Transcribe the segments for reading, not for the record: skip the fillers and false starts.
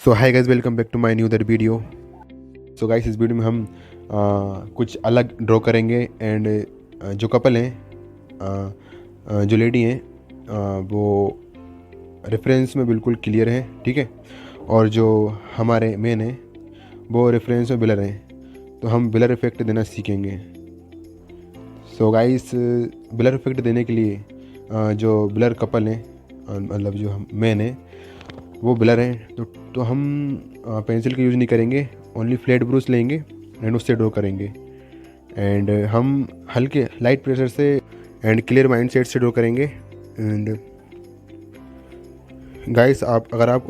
So hi guys, welcome back to my new other video. So guys, इस video में हम कुछ अलग ड्रॉ करेंगे एंड जो कपल हैं, जो लेडी हैं, वो रेफरेंस में बिल्कुल क्लियर हैं, ठीक है। और जो हमारे मेन हैं वो रेफरेंस में ब्लर हैं, तो हम ब्लर इफेक्ट देना सीखेंगे। सो गाइस, ब्लर इफेक्ट देने के लिए जो ब्लर कपल हैं, मतलब जो हम मेन हैं वो ब्लर हैं, तो हम पेंसिल का यूज़ नहीं करेंगे, ओनली फ्लैट ब्रश लेंगे एंड उससे ड्रॉ करेंगे। एंड हम हल्के लाइट प्रेशर से एंड क्लियर माइंड सेट से ड्रॉ करेंगे। एंड गाइस, अगर आप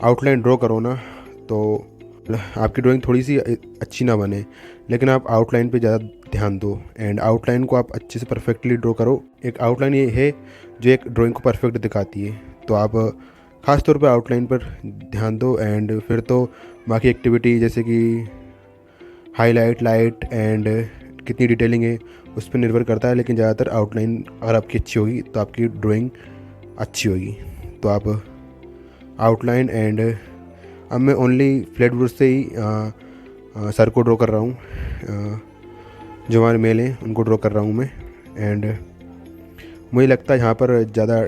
आउटलाइन ड्रॉ करो ना, तो आपकी ड्राइंग थोड़ी सी अच्छी ना बने, लेकिन आप आउटलाइन पे ज़्यादा ध्यान दो एंड आउटलाइन को आप अच्छे से परफेक्टली ड्रॉ करो। एक आउटलाइन ये है जो एक ड्राइंग को परफेक्ट दिखाती है, तो आप ख़ास तौर पे आउटलाइन पर ध्यान दो। एंड फिर तो बाकी एक्टिविटी जैसे कि हाईलाइट, लाइट एंड कितनी डिटेलिंग है उस पर निर्भर करता है, लेकिन ज़्यादातर आउटलाइन अगर आपकी अच्छी होगी तो आपकी ड्राइंग अच्छी होगी। तो आप आउटलाइन एंड अब मैं ओनली फ्लैट ब्रश से ही सर को ड्रॉ कर रहा हूँ, जो हमारे मेल हैं उनको ड्रॉ कर रहा हूँ मैं। एंड मुझे लगता है यहाँ पर ज़्यादा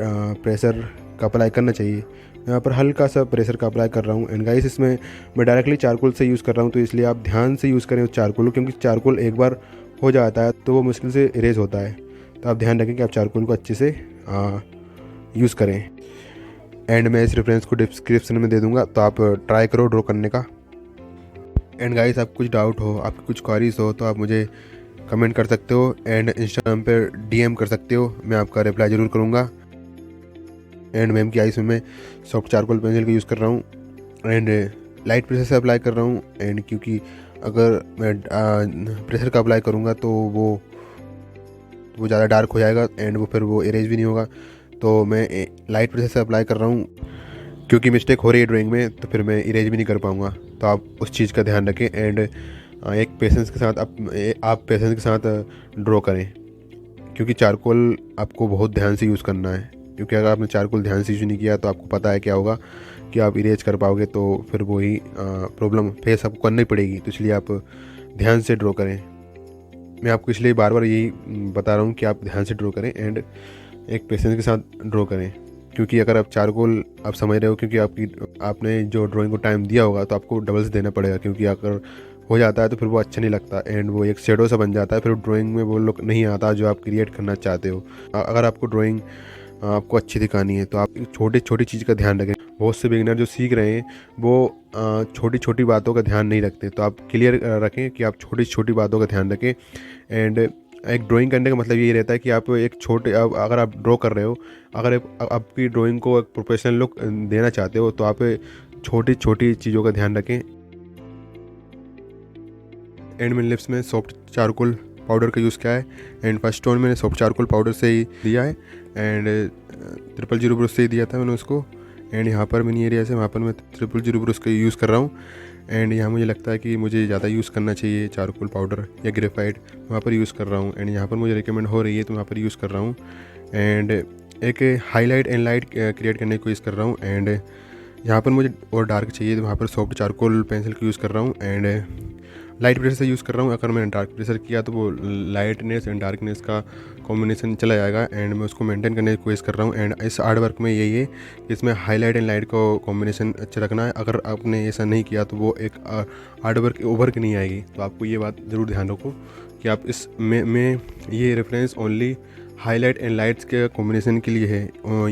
प्रेशर का अप्लाई करना चाहिए, यहाँ पर हल्का सा प्रेशर का अप्लाई कर रहा हूँ। एंड गाइस, इसमें मैं डायरेक्टली चारकोल से यूज़ कर रहा हूँ, तो इसलिए आप ध्यान से यूज़ करें उस चारकोल, क्योंकि चारकोल एक बार हो जाता है तो वो मुश्किल से इरेज होता है। तो आप ध्यान रखें कि आप चारकोल को अच्छे से यूज़ करें। एंड मैं इस रेफरेंस को डिस्क्रिप्शन में दे दूँगा, तो आप ट्राई करो ड्रॉ करने का। एंड गाइस, आप कुछ डाउट हो, आपकी कुछ क्वारीज हो, तो आप मुझे कमेंट कर सकते हो एंड इंस्टाग्राम पे डीएम कर सकते हो, मैं आपका रिप्लाई ज़रूर करूँगा। एंड मैम की आइस में मैं सॉफ्ट चारकोल पेंसिल का यूज़ कर रहा हूँ एंड लाइट प्रेशर से अप्लाई कर रहा हूँ। एंड क्योंकि अगर मैं प्रेशर का अप्लाई करूँगा तो वो ज़्यादा डार्क हो जाएगा एंड वो फिर वो इरेज भी नहीं होगा, तो मैं लाइट प्रेशर से अप्लाई कर रहा हूँ। क्योंकि मिस्टेक हो रही है ड्राइंग में, तो फिर मैं इरेज भी नहीं कर पाऊँगा, तो आप उस चीज़ का ध्यान रखें। एंड एक पेशेंस के साथ आप पेशेंस के साथ ड्रॉ करें, क्योंकि चारकोल आपको बहुत ध्यान से यूज़ करना है। क्योंकि अगर आपने चारकोल ध्यान से यूज़ नहीं किया तो आपको पता है क्या होगा कि आप इरेज कर पाओगे, तो फिर वही प्रॉब्लम फेस आपको करनी पड़ेगी। तो इसलिए आप ध्यान से ड्रॉ करें। मैं आपको इसलिए बार बार यही बता रहा हूँ कि आप ध्यान से ड्रॉ करें एंड एक पेशेंस के साथ ड्रॉ करें। क्योंकि अगर आप चारकोल आप समझ रहे हो, क्योंकि आपने जो ड्राइंग को टाइम दिया होगा तो आपको डबल से देना पड़ेगा, क्योंकि अगर हो जाता है तो फिर वो अच्छा नहीं लगता एंड वो एक शेडो सा बन जाता है, फिर ड्राइंग में वो लुक नहीं आता जो आप क्रिएट करना चाहते हो। अगर आपको ड्राइंग आपको अच्छी दिखानी है तो आप छोटी छोटी चीज़ का ध्यान रखें। बहुत से बिगिनर जो सीख रहे हैं वो छोटी छोटी बातों का ध्यान नहीं रखते, तो आप क्लियर रखें कि आप छोटी छोटी बातों का ध्यान रखें। एंड एक ड्राइंग करने का मतलब ये रहता है कि आप एक छोटे अगर आप ड्रॉ कर रहे हो, अगर आपकी ड्राइंग को एक प्रोफेशनल लुक देना चाहते हो, तो आप छोटी छोटी चीज़ों का ध्यान रखें। एंड मैंने लिप्स में सॉफ्ट चारकोल पाउडर का यूज़ किया है एंड फर्स्ट टोन मैंने सॉफ्ट चारकोल पाउडर से ही दिया है एंड 000 ब्रश से ही दिया था मैंने उसको। एंड यहाँ पर मिनी एरिया से वहाँ पर मैं 000 ब्रश का यूज़ कर रहा हूँ। एंड यहाँ मुझे लगता है कि मुझे ज़्यादा यूज़ करना चाहिए चारकोल पाउडर या ग्रेफाइट, वहाँ पर यूज़ कर रहा हूँ। एंड यहाँ पर मुझे रिकमेंड हो रही है तो वहाँ पर यूज़ कर रहा हूँ। एंड एक हाईलाइट एंड लाइट क्रिएट करने की कोशिश कर रहा हूँ। एंड यहाँ पर मुझे और डार्क चाहिए तो वहाँ पर सॉफ्ट चारकोल पेंसिल का यूज़ कर रहा हूँ एंड लाइट प्रेशर से यूज़ कर रहा हूँ। अगर मैंने डार्क प्रेशर किया तो वो लाइटनेस एंड डार्कनेस का कॉम्बिनेशन चला जाएगा एंड मैं उसको मेंटेन करने की कोशिश कर रहा हूँ। एंड इस आर्ट वर्क में यही है कि इसमें हाईलाइट एंड लाइट को कॉम्बिनेशन अच्छा रखना है। अगर आपने ऐसा नहीं किया तो वो एक आर्ट वर्क उभर के नहीं आएगी। तो आपको ये बात ज़रूर ध्यान रखो कि आप इस में ये reference only highlight and lights के कॉम्बिनेशन के लिए है।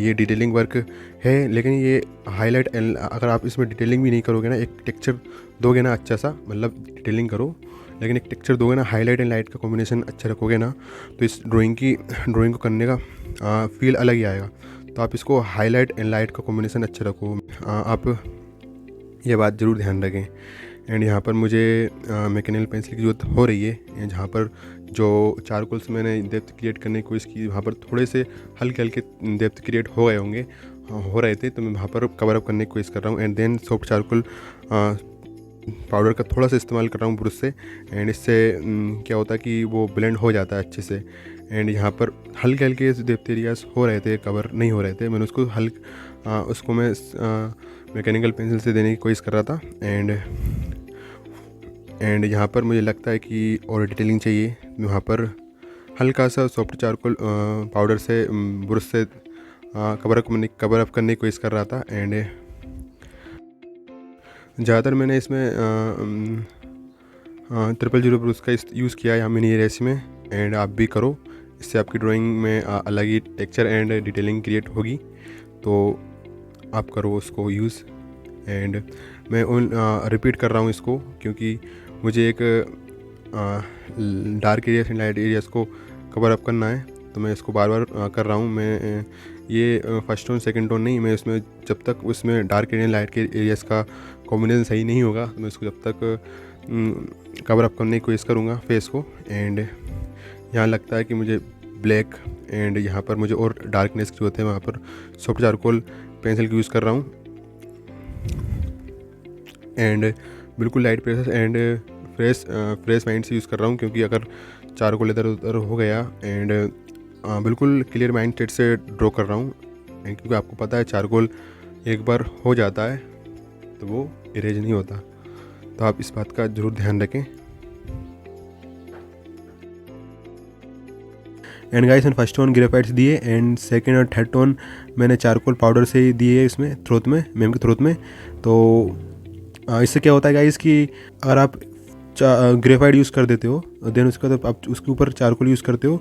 ये डिटेलिंग वर्क है, लेकिन ये हाईलाइट एंड अगर आप इसमें डिटेलिंग भी नहीं करोगे ना, एक टेक्सचर दोगे ना अच्छा सा, मतलब डिटेलिंग करो लेकिन एक टेक्सचर दोगे ना, हाईलाइट एंड लाइट का कॉम्बिनेशन अच्छा रखोगे ना, तो इस ड्राइंग को करने का फील अलग ही आएगा। तो आप इसको हाईलाइट एंड लाइट का कॉम्बिनेशन अच्छा रखो। आप ये बात ज़रूर ध्यान रखें। एंड यहाँ पर मुझे मैकेनिकल पेंसिल की ज़रूरत हो रही है, जहाँ पर जो चारकोल से मैंने डेप्थ क्रिएट करने की कोशिश की, वहाँ पर थोड़े से हल्के हल्के डेप्थ क्रिएट हो गए होंगे, हो रहे थे, तो मैं वहाँ पर कवर अप करने की कोशिश कर रहा हूँ। And then soft charcoal powder का थोड़ा सा इस्तेमाल कर रहा हूँ ब्रश से। एंड इससे क्या होता है कि वो ब्लेंड हो जाता है अच्छे से। एंड यहाँ पर हल्के हल्के डेप्थ एरियाज हो रहे थे, कवर नहीं हो रहे थे, मैंने उसको उसको मैं मैकेनिकल पेंसिल से देने की कोशिश कर रहा था। एंड यहाँ पर मुझे लगता है कि और डिटेलिंग चाहिए। वहाँ पर हल्का सा सॉफ्ट चारकोल पाउडर से ब्रश से कवर अप करने की कोशिश कर रहा था। एंड ज़्यादातर मैंने इसमें 000 ब्रश का यूज़ किया है यहाँ मिनी रेस में। एंड आप भी करो, इससे आपकी ड्राइंग में अलग ही टेक्सचर एंड डिटेलिंग क्रिएट होगी। तो आप करो उसको यूज़। एंड मैं रिपीट कर रहा हूँ इसको, क्योंकि मुझे एक dark areas and light areas को कवर अप करना है, तो मैं इसको बार बार कर रहा हूँ। मैं ये फर्स्ट टोन सेकंड टोन नहीं, मैं उसमें जब तक उसमें डार्क एरिया लाइट के एरियाज़ का कॉम्बिनेशन सही नहीं होगा, तो मैं इसको जब तक कवर अप करने की कोशिश करूँगा फेस को। एंड यहाँ लगता है कि मुझे ब्लैक एंड यहाँ पर मुझे और डार्कनेस जो होते हैं वहाँ पर सॉफ्ट चारकोल पेंसिल का यूज़ कर रहा हूँ। एंड बिल्कुल light pressure and fresh mind से यूज़ कर रहा हूँ, क्योंकि अगर चारकोल इधर उधर हो गया एंड बिल्कुल क्लियर माइंड सेट से ड्रॉ कर रहा हूँ। क्योंकि आपको पता है चारकोल एक बार हो जाता है तो वो इरेज नहीं होता, तो आप इस बात का ज़रूर ध्यान रखें। एंड गाइस, मैंने फर्स्ट टोन ग्रेफाइट्स दिए एंड सेकंड और थर्ड टोन मैंने चारकोल पाउडर से ही दिए इसमें थ्रोट में, मैम के थ्रोट में। तो इससे क्या होता है गाइस कि अगर आप ग्रेफाइट यूज़ कर देते हो देन उसके बाद आप उसके ऊपर चारकोल यूज़ करते हो,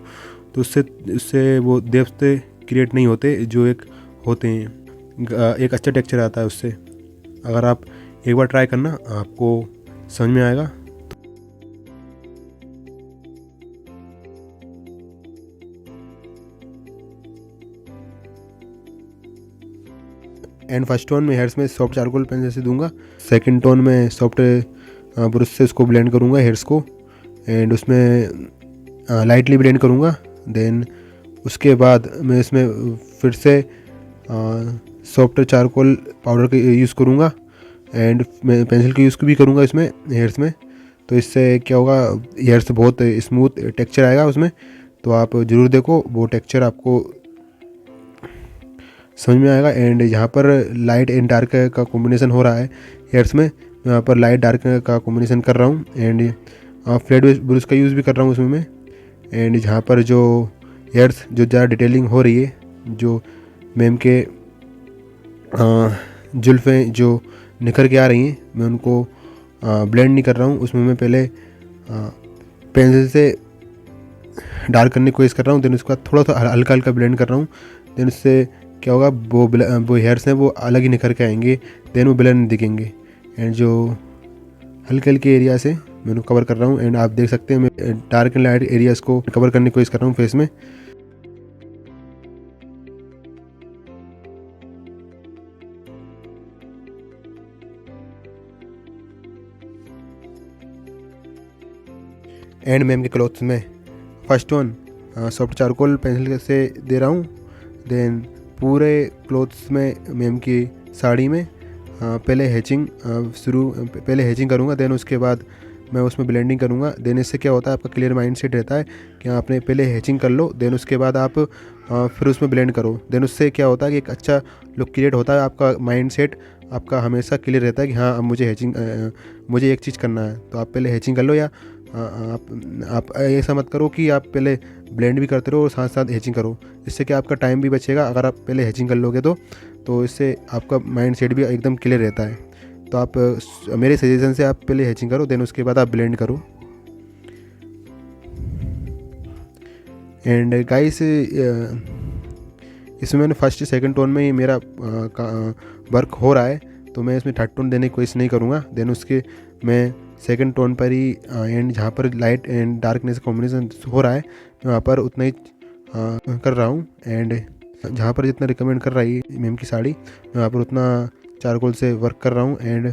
तो उससे वो डेप्थ क्रिएट नहीं होते जो एक होते हैं। एक अच्छा टेक्सचर आता है उससे। अगर आप एक बार ट्राई करना, आपको समझ में आएगा। एंड फर्स्ट टोन में हेयर्स में सॉफ्ट चारकोल पेंसिल से दूंगा। सेकंड टोन में सॉफ्ट ब्रश से उसको ब्लेंड करूंगा हेयर्स को, एंड उसमें लाइटली ब्लेंड करूंगा। देन उसके बाद मैं इसमें फिर से सॉफ्ट चारकोल पाउडर का यूज़ करूंगा एंड मैं पेंसिल का यूज़ भी करूंगा इसमें हेयर्स में। तो इससे क्या होगा, हेयर्स बहुत स्मूथ टेक्सचर आएगा उसमें। तो आप ज़रूर देखो, वो टेक्सचर आपको समझ में आएगा। एंड यहाँ पर लाइट एंड डार्क का कॉम्बिनेशन हो रहा है हेयर्स में, यहाँ पर लाइट डार्क का कॉम्बिनेशन कर रहा हूँ। एंड फ्लैट ब्रश का यूज़ भी कर रहा हूँ उसमें मैं। एंड जहाँ पर जो हेयर्स जो ज़्यादा डिटेलिंग हो रही है, जो मैम के जुल्फ़ें जो निखर के आ रही हैं, मैं उनको ब्लेंड नहीं कर रहा हूँ उसमें। मैं पहले पेंसिल से डार्क करने की कोशिश कर रहा हूँ, देन उसके बाद थोड़ा सा हल्का हल्का ब्लेंड कर रहा हूँ। देन उससे क्या होगा, वो हेयर्स हैं वो अलग ही निखर के आएंगे, देन वो ब्लेंड दिखेंगे। एंड जो हल्के हल्के एरिया से मैं उनको कवर कर रहा हूँ। एंड आप देख सकते हैं मैं डार्क एंड लाइट एरियाज़ को कवर करने की कोशिश कर रहा हूँ फेस में। एंड मैम के क्लॉथ्स में first tone soft charcoal pencil से दे रहा हूँ। देन पूरे क्लॉथ्स में मैम की साड़ी में पहले हैचिंग करूँगा, देन उसके बाद मैं उसमें ब्लेंडिंग करूँगा। देन इससे क्या होता है, आपका क्लियर माइंड सेट रहता है कि आपने पहले हैचिंग कर लो, देन उसके बाद आप फिर उसमें ब्लेंड करो। देन उससे क्या होता है कि एक अच्छा लुक क्रिएट होता है। आपका माइंड सेट आपका हमेशा क्लियर रहता है कि हाँ, अब मुझे एक चीज़ करना है। तो आप पहले हैचिंग कर लो, या आप ऐसा मत करो कि आप पहले ब्लेंड भी करते रहो और साथ साथ हैचिंग करो। इससे क्या आपका टाइम भी बचेगा। अगर आप पहले हैचिंग कर लोगे तो इससे आपका माइंड सेट भी एकदम क्लियर रहता है। तो आप मेरे सजेशन से आप पहले हैचिंग करो, देन उसके बाद आप ब्लेंड करो। एंड गाइस, इसमें मैंने फर्स्ट सेकंड टोन में ही मेरा वर्क हो रहा है, तो मैं इसमें थर्ड टोन देने की कोशिश नहीं करूँगा। देन उसके मैं सेकंड टोन पर ही एंड जहाँ पर लाइट एंड डार्कनेस कॉम्बिनेशन हो रहा है वहाँ पर उतना ही कर रहा हूँ। एंड जहाँ पर जितना रिकमेंड कर रही है मैम की साड़ी, मैं वहाँ पर उतना चारकोल से वर्क कर रहा हूँ एंड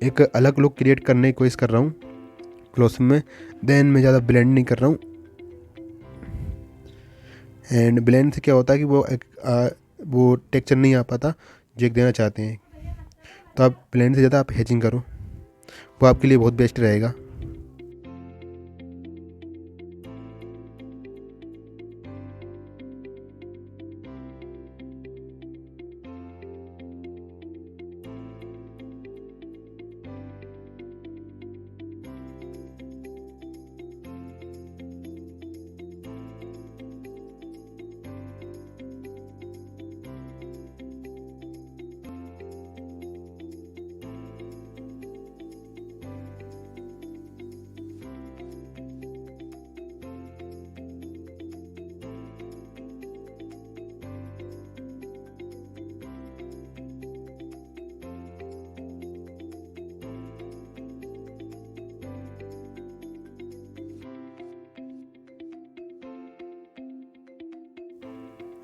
एक अलग लुक क्रिएट करने की कोशिश कर रहा हूँ क्लोथ में। देन मैं ज़्यादा ब्लेंड नहीं कर रहा हूँ। एंड ब्लेंड से क्या होता है कि वो टेक्सचर नहीं आ पाता जो एक देना चाहते हैं। तो आप ब्लेंड से ज़्यादा आप हैचिंग करो, वो आपके लिए बहुत बेस्ट रहेगा।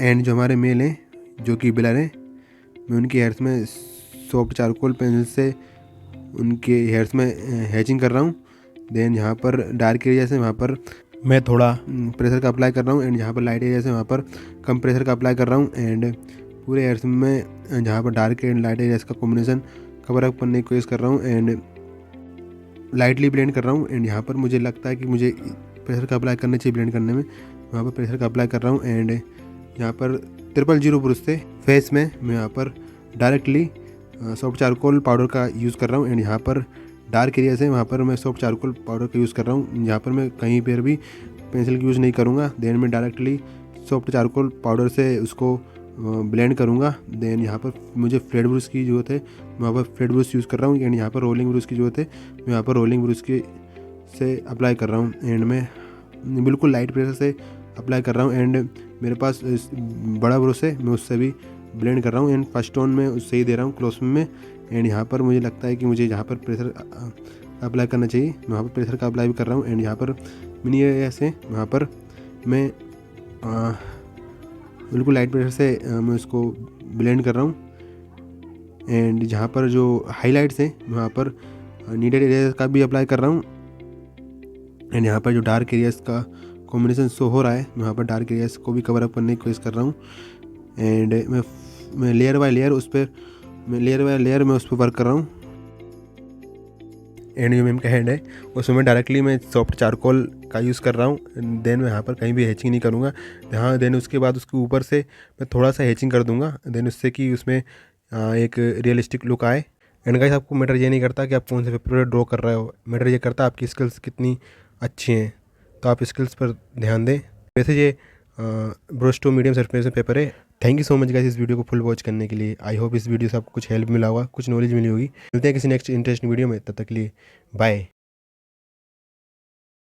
एंड जो हमारे मेल हैं जो कि ब्लर हैं, मैं उनके हेयर्स में सॉफ्ट चारकोल पेंसिल से उनके हेयर्स में हैचिंग कर रहा हूँ। देन यहाँ पर डार्क एरिया से वहाँ पर मैं थोड़ा प्रेशर का अप्लाई कर रहा हूँ एंड यहाँ पर लाइट एरिया से वहाँ पर कम प्रेशर का अप्लाई कर रहा हूँ। एंड पूरे हेयर्स में जहाँ पर डार्क एंड लाइट एरियाज का कॉम्बिनेशन कवर अप करने की कोशिश कर रहा हूँ एंड लाइटली ब्लेंड कर रहा हूँ। एंड यहाँ पर मुझे लगता है कि मुझे प्रेशर का अप्लाई करना चाहिए ब्लेंड करने में, वहाँ पर प्रेशर का अप्लाई कर रहा हूँ। एंड यहाँ पर 000 ब्रश से फेस में मैं यहाँ पर डायरेक्टली सॉफ्ट चारकोल पाउडर का यूज़ कर रहा हूँ। एंड यहाँ पर डार्क एरिया से वहाँ पर मैं सॉफ्ट चारकोल पाउडर का यूज़ कर रहा हूँ। यहाँ पर मैं कहीं पर भी पेंसिल का यूज़ नहीं करूँगा। देन मैं डायरेक्टली सॉफ्ट चारकोल पाउडर से उसको ब्लेंड करूँगा। देन यहाँ पर मुझे फ्लैट ब्रश की ज़रूरत है, मैं वहाँ पर फ्लैट ब्रश यूज़ कर रहा हूँ। एंड यहाँ पर रोलिंग ब्रश की ज़रूरत है, मैं यहाँ पर रोलिंग ब्रश के से अप्लाई कर रहा हूँ। एंड मैं बिल्कुल लाइट प्रेशर से अप्लाई कर रहा हूँ। एंड मेरे पास बड़ा ब्रश है, मैं उससे भी ब्लेंड कर रहा हूँ। एंड फर्स्ट टोन में उससे ही दे रहा हूँ क्लोज में। एंड यहाँ पर मुझे लगता है कि मुझे यहाँ पर प्रेशर अप्लाई करना चाहिए, मैं वहाँ पर प्रेशर का अप्लाई भी कर रहा हूँ। एंड यहाँ पर मिनी एरिया से वहाँ पर मैं बिल्कुल लाइट प्रेशर से मैं उसको ब्लेंड कर रहा हूँ। एंड जहाँ पर जो हाइलाइट्स हैं वहाँ पर नीडेड एरिया का भी अप्लाई कर रहा हूँ। एंड यहाँ पर जो डार्क एरियाज़ का कॉम्बिनेशन शो हो रहा है, मैं वहाँ पर डार्क एरियाज़ को भी कवर अप करने की कोशिश कर रहा हूँ। एंड मैं लेयर बाय लेयर उस पर वर्क कर रहा हूँ। एंड जो मैम का हैंड है उसमें डायरेक्टली मैं सॉफ्ट चारकोल का यूज़ कर रहा हूँ। देन मैं यहाँ पर कहीं भी हैचिंग नहीं करूँगा यहाँ। देन उसके बाद उसके ऊपर से मैं थोड़ा सा हैचिंग कर दूँगा, देन उससे कि उसमें एक रियलिस्टिक लुक आए। एंड गाइस आपको मैटर ये नहीं करता कि आप कौन से पेपर पर ड्रॉ कर रहे हो, मैटर ये करता आपकी स्किल्स कितनी अच्छी हैं। तो आप स्किल्स पर ध्यान दें। वैसे ये brush to medium surface paper है। Thank you so much guys इस वीडियो को फुल वॉच करने के लिए। आई होप इस वीडियो से आपको कुछ हेल्प मिला होगा, कुछ नॉलेज मिली होगी। मिलते हैं किसी नेक्स्ट इंटरेस्टिंग वीडियो में, तब तक के लिए बाय।